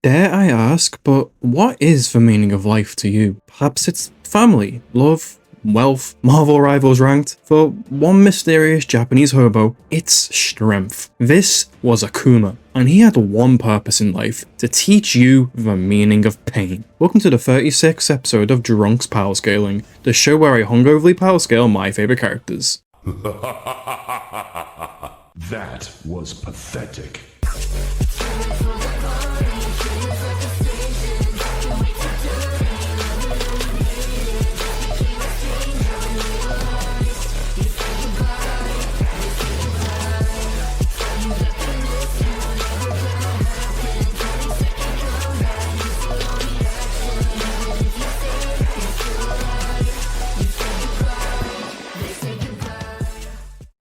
Dare I ask, but what is the meaning of life to you? Perhaps it's family, love, wealth, Marvel rivals ranked. For one mysterious Japanese hobo, it's strength. This was Akuma, and he had one purpose in life: to teach you the meaning of pain. Welcome to the 36th episode of Drunk's Powerscaling, the show where I hungoverly powerscale my favourite characters. That was pathetic.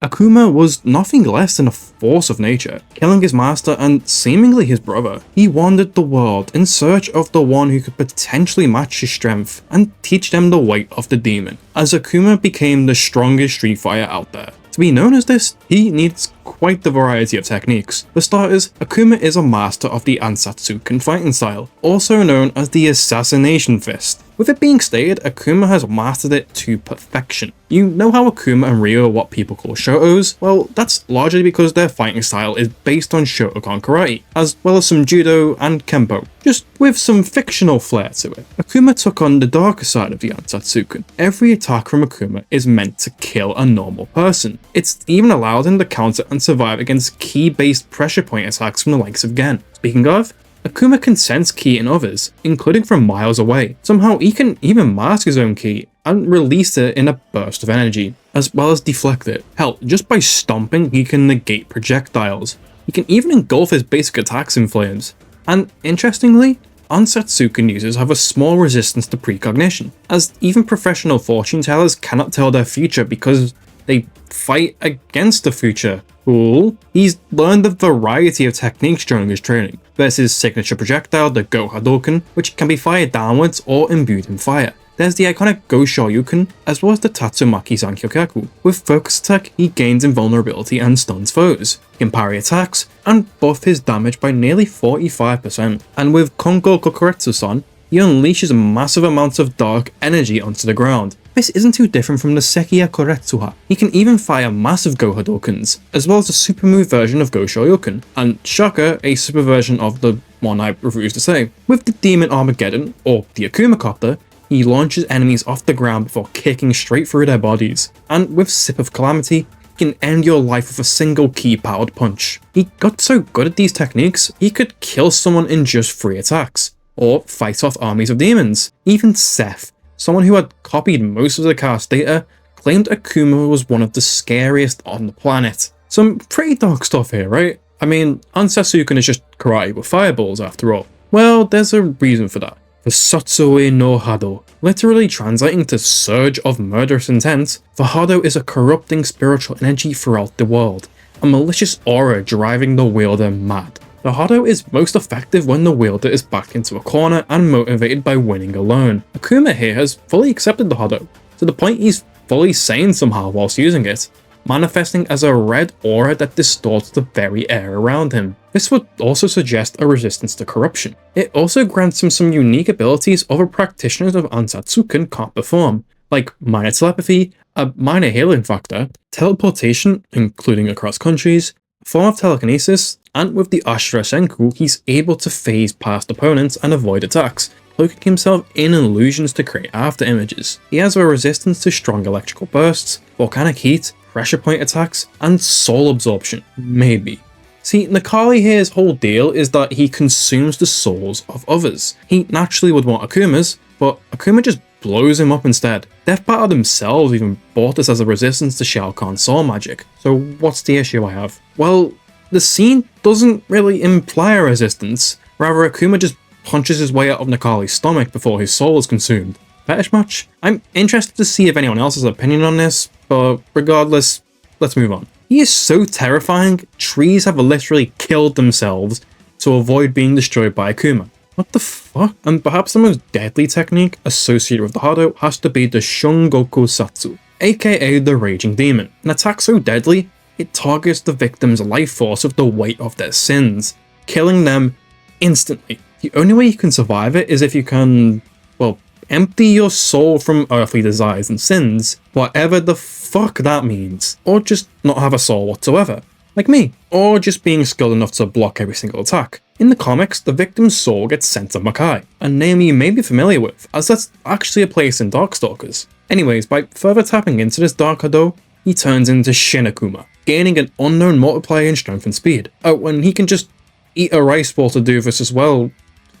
Akuma was nothing less than a force of nature, killing his master and seemingly his brother. He wandered the world in search of the one who could potentially match his strength and teach them the weight of the demon, as Akuma became the strongest street fighter out there. To be known as this, he needs quite the variety of techniques. For starters, Akuma is a master of the Ansatsuken fighting style, also known as the Assassination Fist. With it being stated, Akuma has mastered it to perfection. You know how Akuma and Ryo are what people call Shotos? Well, that's largely because their fighting style is based on Shotokan karate, as well as some judo and kempo, just with some fictional flair to it. Akuma took on the darker side of the Ansatsuken. Every attack from Akuma is meant to kill a normal person. It's even allowed him to counter and survive against ki-based pressure point attacks from the likes of Gen. Speaking of, Akuma can sense ki in others, including from miles away. Somehow he can even mask his own ki and release it in a burst of energy, as well as deflect it. Hell, just by stomping he can negate projectiles. He can even engulf his basic attacks in flames. And interestingly, Ansatsuken users have a small resistance to precognition, as even professional fortune tellers cannot tell their future because they fight against the future. Cool. He's learned a variety of techniques during his training. There's his signature projectile, the Go Hadoken, which can be fired downwards or imbued in fire. There's the iconic Go Shoryuken, as well as the Tatsumaki Sankyokaku. With focus attack, he gains invulnerability and stuns foes. He can parry attacks, and buff his damage by nearly 45%. And with Kongo Kokuretsu-san, he unleashes massive amounts of dark energy onto the ground. This isn't too different from the Sekiya Koretsuha. He can even fire massive Go Hadokens, as well as a super move version of Go Shoryuken, and shocker, a super version of the one I refuse to say. With the Demon Armageddon, or the Akuma Copter, he launches enemies off the ground before kicking straight through their bodies. And with Sip of Calamity, he can end your life with a single ki-powered punch. He got so good at these techniques, he could kill someone in just 3 attacks, or fight off armies of demons. Even Seth, someone who had copied most of the cast data, claimed Akuma was one of the scariest on the planet. Some pretty dark stuff here, right? I mean, Ansatsuken is just karate with fireballs after all. Well, there's a reason for that. The Satsui no Hado, literally translating to surge of murderous intent, the Hado is a corrupting spiritual energy throughout the world, a malicious aura driving the wielder mad. The Hado is most effective when the wielder is backed into a corner and motivated by winning alone. Akuma here has fully accepted the Hado, to the point he's fully sane somehow whilst using it, manifesting as a red aura that distorts the very air around him. This would also suggest a resistance to corruption. It also grants him some unique abilities other practitioners of Ansatsuken can't perform, like minor telepathy, a minor healing factor, teleportation, including across countries, form of telekinesis, and with the Ashura Senku, he's able to phase past opponents and avoid attacks, cloaking himself in illusions to create after images. He has a resistance to strong electrical bursts, volcanic heat, pressure point attacks, and soul absorption, maybe. See, Nakali here's whole deal is that he consumes the souls of others. He naturally would want Akuma's, but Akuma just blows him up instead. Death Battle themselves even bought this as a resistance to Shao Kahn's soul magic. So what's the issue I have? Well, the scene doesn't really imply a resistance, rather Akuma just punches his way out of Nakali's stomach before his soul is consumed. Fetish much? I'm interested to see if anyone else has an opinion on this, but regardless, let's move on. He is so terrifying, trees have literally killed themselves to avoid being destroyed by Akuma. What the fuck? And perhaps the most deadly technique associated with the Hado has to be the Shungoku Satsu, aka the Raging Demon. An attack so deadly, it targets the victim's life force with the weight of their sins, killing them instantly. The only way you can survive it is if you can, well, empty your soul from earthly desires and sins, whatever the fuck that means, or just not have a soul whatsoever, like me, or just being skilled enough to block every single attack. In the comics, the victim's soul gets sent to Makai, a name you may be familiar with, as that's actually a place in Darkstalkers. Anyways, by further tapping into this Dark Hado, he turns into Shin Akuma, gaining an unknown multiplier in strength and speed. Oh, and he can just eat a rice ball to do this as well,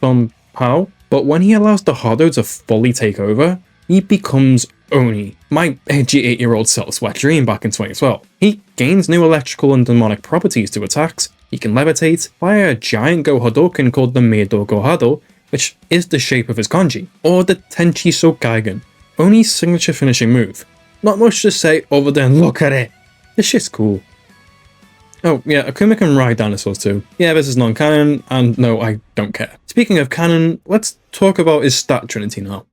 somehow. But when he allows the Hado to fully take over, he becomes Oni, my edgy 8-year-old self's wet dream back in 2012. He gains new electrical and demonic properties to attacks, he can levitate, fire a giant Go Hadoken called the Meido Go Hado, which is the shape of his kanji, or the Tenchi Sokaigen, Oni's signature finishing move. Not much to say other than look at it, this shit's cool. Oh yeah, Akuma can ride dinosaurs too. Yeah, this is non-canon, and no, I don't care. Speaking of canon, let's talk about his stat trinity now.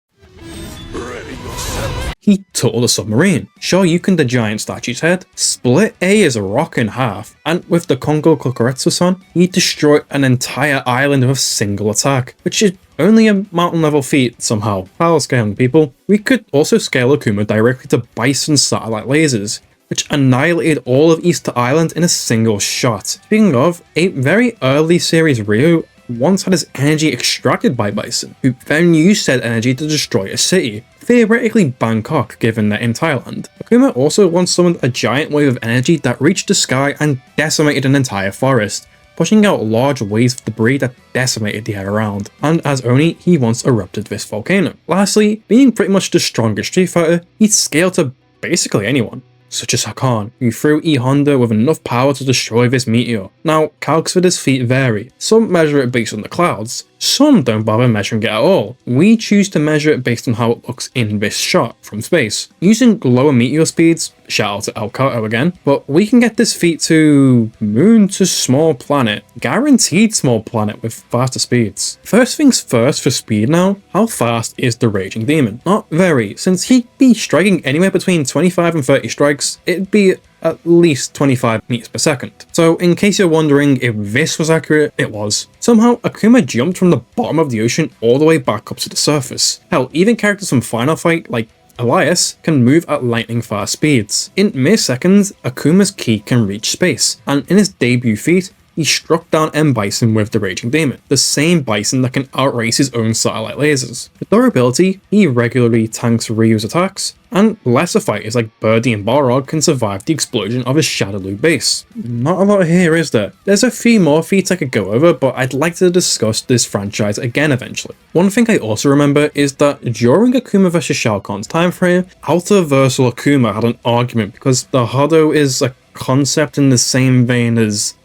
He totaled a submarine, Shoryuken the giant statue's head, split A as a rock in half, and with the Kongo Kokoretsu-san, he destroyed an entire island with a single attack, which is only a mountain level feat somehow. Powerscaling, people. We could also scale Akuma directly to Bison satellite lasers, which annihilated all of Easter Island in a single shot. Speaking of, a very early series Ryu once had his energy extracted by Bison, who then used said energy to destroy a city, theoretically Bangkok given they're in Thailand. Akuma also once summoned a giant wave of energy that reached the sky and decimated an entire forest, pushing out large waves of debris that decimated the air around. And as Oni, he once erupted this volcano. Lastly, being pretty much the strongest Street Fighter, he'd scale to basically anyone, such as Hakan, who threw E Honda with enough power to destroy this meteor. Now, calcs for this feat vary. Some measure it based on the clouds, some don't bother measuring it at all. We choose to measure it based on how it looks in this shot, from space. Using lower meteor speeds, shout out to El Kato again, but we can get this feat to moon to small planet, guaranteed small planet with faster speeds. First things first for speed now, how fast is the Raging Demon? Not very, since he'd be striking anywhere between 25 and 30 strikes, it'd be at least 25 meters per second. So in case you're wondering if this was accurate, it was. Somehow, Akuma jumped from the bottom of the ocean all the way back up to the surface. Hell, even characters from Final Fight, like Elias, can move at lightning fast speeds. In mere seconds, Akuma's ki can reach space, and in his debut feat, he struck down M. Bison with the Raging Demon, the same Bison that can outrace his own satellite lasers. With durability, he regularly tanks Ryu's attacks, and lesser fighters like Birdie and Balrog can survive the explosion of his Shadowloo base. Not a lot here, is there? There's a few more feats I could go over, but I'd like to discuss this franchise again eventually. One thing I also remember is that during Akuma vs Shao Kahn's time frame, Alta vs Akuma had an argument because the Hado is a concept in the same vein as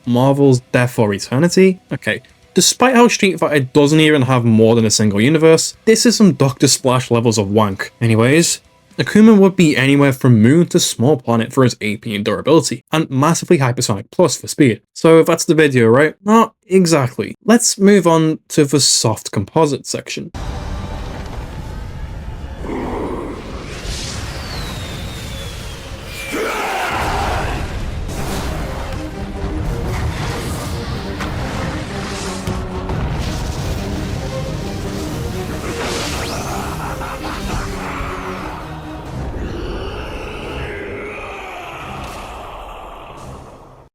Marvel's Death or Eternity? Okay, despite how Street Fighter doesn't even have more than a single universe, this is some Dr. Splash levels of wank. Anyways, Akuma would be anywhere from moon to small planet for his AP and durability, and massively hypersonic plus for speed. So that's the video, right? Not exactly. Let's move on to the soft composite section.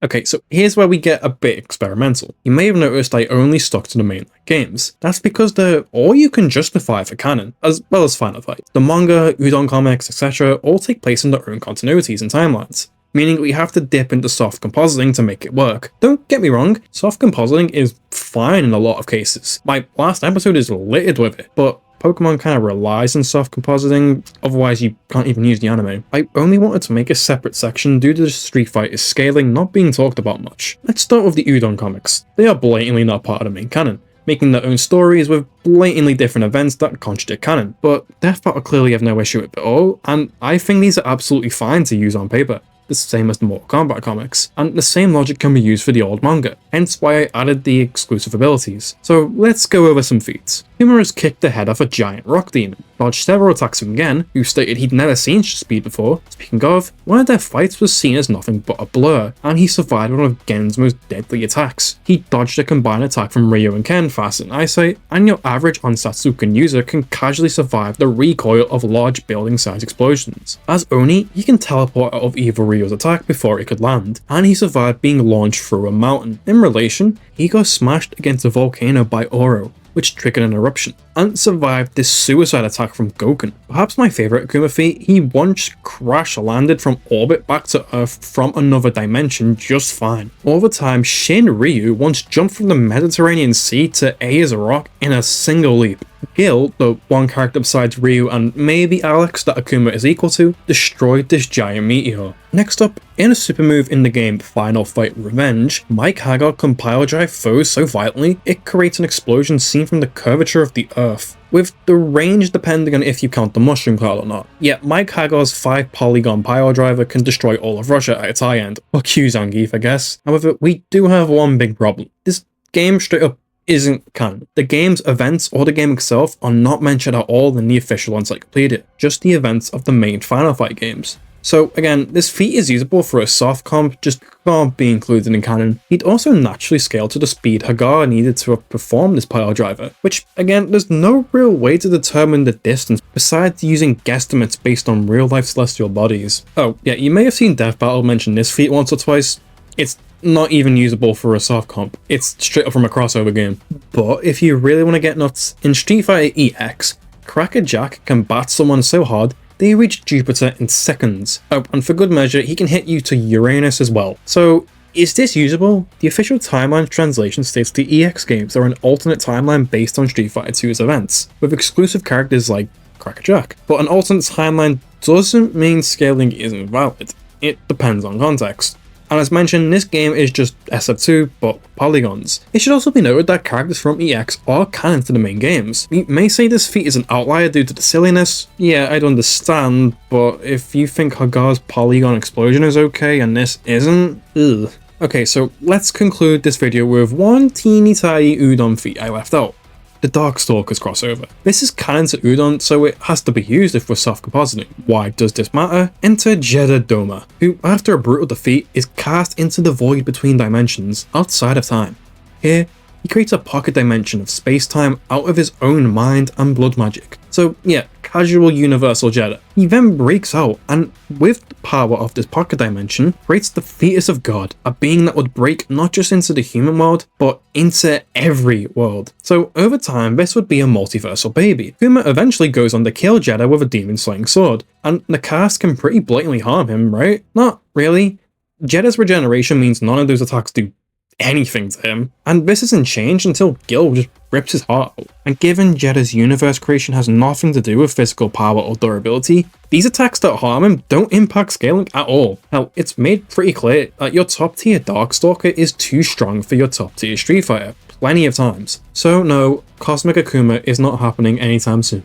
Okay, so here's where we get a bit experimental. You may have noticed I only stuck to the mainline games. That's because they're all you can justify for canon, as well as Final Fight. The manga, Udon comics, etc. all take place in their own continuities and timelines, meaning we have to dip into soft compositing to make it work. Don't get me wrong, soft compositing is fine in a lot of cases. My last episode is littered with it, but Pokemon kind of relies on soft compositing, otherwise you can't even use the anime. I only wanted to make a separate section due to the Street Fighter scaling not being talked about much. Let's start with the Udon comics. They are blatantly not part of the main canon, making their own stories with blatantly different events that contradict canon, but Death Battle clearly have no issue with it all, and I think these are absolutely fine to use on paper. The same as the Mortal Kombat comics, and the same logic can be used for the old manga, hence why I added the exclusive abilities. So let's go over some feats. Akuma has kicked the head off a giant rock demon, dodged several attacks from Gen, who stated he'd never seen such speed before. Speaking of, one of their fights was seen as nothing but a blur, and he survived one of Gen's most deadly attacks. He dodged a combined attack from Ryu and Ken faster than eyesight, and your average Satsui user can casually survive the recoil of large building-sized explosions. As Oni, he can teleport out of either Ryu's attack before it could land, and he survived being launched through a mountain. In relation, he got smashed against a volcano by Oro, which triggered an eruption, and survived this suicide attack from Goken. Perhaps my favourite Akuma feat, he once crash landed from orbit back to Earth from another dimension just fine. Over time, Shin Ryu once jumped from the Mediterranean Sea to Aya's Rock in a single leap. Gil, the one character besides Ryu and maybe Alex that Akuma is equal to, destroyed this giant meteor. Next up, in a super move in the game Final Fight Revenge, Mike Hagar can pile drive foes so violently it creates an explosion seen from the curvature of the Earth, with the range depending on if you count the mushroom cloud or not. Yet Mike Hagar's 5-polygon pile driver can destroy all of Russia at its high end, or Q Zangief I guess. However, we do have one big problem. This game straight up isn't canon. The game's events or the game itself are not mentioned at all in the official encyclopedia, just the events of the main Final Fight games. So again, this feat is usable for a soft comp, just can't be included in canon. He'd also naturally scale to the speed Hagar needed to perform this pile driver, which again, there's no real way to determine the distance besides using guesstimates based on real life celestial bodies. Oh yeah, you may have seen Death Battle mention this feat once or twice. It's not even usable for a soft comp, it's straight up from a crossover game. But if you really want to get nuts, in Street Fighter EX, Cracker Jack can bat someone so hard they reach Jupiter in seconds. Oh, and for good measure, he can hit you to Uranus as well. So is this usable? The official timeline translation states the EX games are an alternate timeline based on Street Fighter 2's events, with exclusive characters like Cracker Jack. But an alternate timeline doesn't mean scaling isn't valid. It depends on context. And as mentioned, this game is just SF2 but polygons. It should also be noted that characters from EX are canon to the main games. We may say this feat is an outlier due to the silliness, yeah, I'd understand, but if you think Hagar's polygon explosion is okay and this isn't, ugh. Okay, so let's conclude this video with one teeny tiny Udon feat I left out. The Darkstalkers crossover. This is canon to Udon, so it has to be used if we're soft compositing. Why does this matter? Enter Jeddah Doma, who after a brutal defeat is cast into the void between dimensions, outside of time. Here, he creates a pocket dimension of space-time out of his own mind and blood magic. So yeah, casual universal Jeddah. He then breaks out and with the power of this pocket dimension, creates the fetus of God, a being that would break not just into the human world, but into every world. So over time, this would be a multiversal baby. Akuma eventually goes on to kill Jeddah with a demon-slaying sword, and the cast can pretty blatantly harm him, right? Not really. Jeddah's regeneration means none of those attacks do anything to him, and this isn't changed until Gil just rips his heart out. And given Jeddah's universe creation has nothing to do with physical power or durability, these attacks that harm him don't impact scaling at all. Now, it's made pretty clear that your top tier Darkstalker is too strong for your top tier Street Fighter, plenty of times. So no, Cosmic Akuma is not happening anytime soon.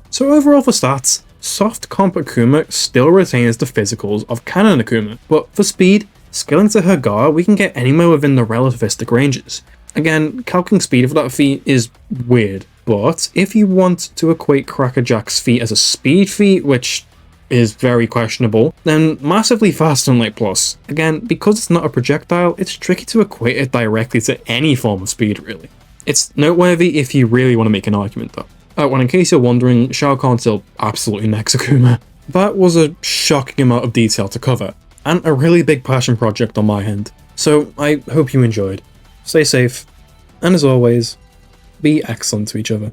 So overall for stats, soft comp Akuma still retains the physicals of canon Akuma, but for speed, scaling to Hagar, we can get anywhere within the relativistic ranges. Again, calculating speed for that feat is weird, but if you want to equate Cracker Jack's feat as a speed feat, which is very questionable, then massively faster than Light Plus. Again, because it's not a projectile, it's tricky to equate it directly to any form of speed really. It's noteworthy if you really want to make an argument though. Oh, and in case you're wondering, Shao Kahn still absolutely necks Akuma. That was a shocking amount of detail to cover, and a really big passion project on my end. So I hope you enjoyed. Stay safe, and as always, be excellent to each other.